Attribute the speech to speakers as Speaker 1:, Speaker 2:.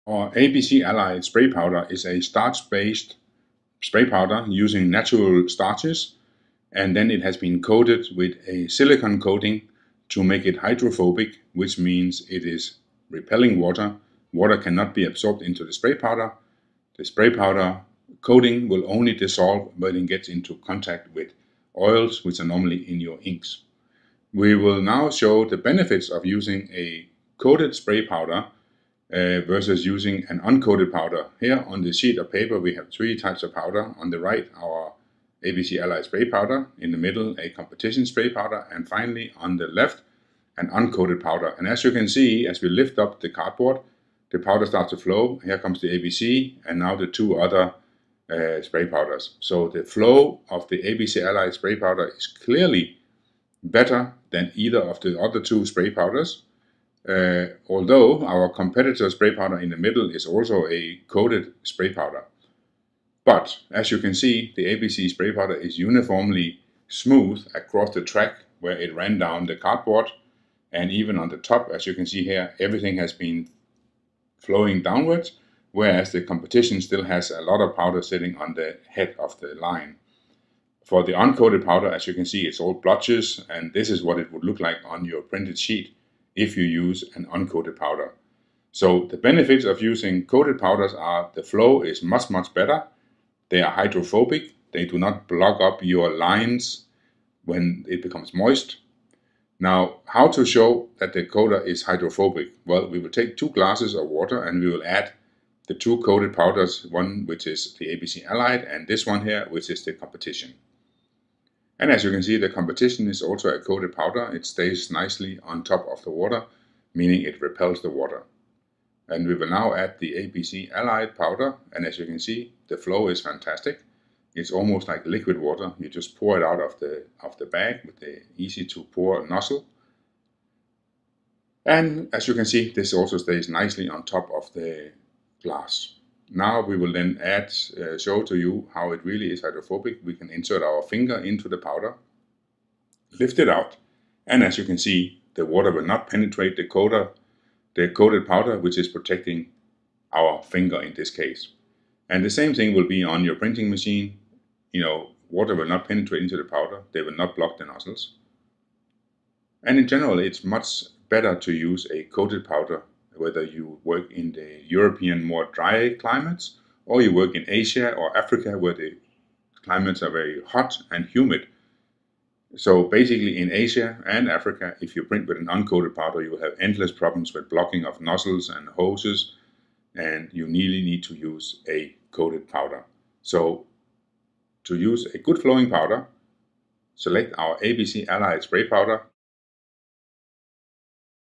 Speaker 1: Our ABC Allied spray powder is a starch-based spray powder using natural starches, and then it has been coated with a silicone coating to make it hydrophobic, which means it is repelling water. Water cannot be absorbed into the spray powder. The spray powder coating will only dissolve when it gets into contact with oils, which are normally in your inks. We will now show the benefits of using a coated spray powder versus using an uncoated powder. Here on the sheet of paper we have three types of powder. On the right, our ABC Allied spray powder, in the middle a competition spray powder, and finally on the left an uncoated powder. And as you can see, as we lift up the cardboard, the powder starts to flow. Here comes the ABC and now the two other spray powders. So the flow of the ABC Allied spray powder is clearly better than either of the other two spray powders. Although our competitor spray powder in the middle is also a coated spray powder. But as you can see, the ABC spray powder is uniformly smooth across the track where it ran down the cardboard, and even on the top, as you can see here, everything has been flowing downwards, whereas the competition still has a lot of powder sitting on the head of the line. For the uncoated powder, as you can see, it's all blotches, and this is what it would look like on your printed sheet if you use an uncoated powder. So the benefits of using coated powders are the flow is much better. They are hydrophobic. They do not block up your lines when it becomes moist. Now, how to show that the coater is hydrophobic? Well, we will take 2 glasses of water and we will add the 2 coated powders, one which is the ABC Allied and this one here, which is the competition. And as you can see, the competition is also a coated powder. It stays nicely on top of the water, meaning it repels the water. And we will now add the ABC Allied powder, and as you can see, the flow is fantastic. It's almost like liquid water. You just pour it out of the bag with the easy to pour nozzle. And as you can see, this also stays nicely on top of the glass. Now we will then show to you how it really is hydrophobic. We can insert our finger into the powder, lift it out, and as you can see, the water will not penetrate the coated powder, which is protecting our finger in this case. And the same thing will be on your printing machine. Water will not penetrate into the powder. They will not block the nozzles. And in general, it's much better to use a coated powder, whether you work in the European more dry climates, or you work in Asia or Africa where the climates are very hot and humid. So basically in Asia and Africa, if you print with an uncoated powder, you will have endless problems with blocking of nozzles and hoses, and you really need to use a coated powder. So to use a good flowing powder, select our ABC Allied spray powder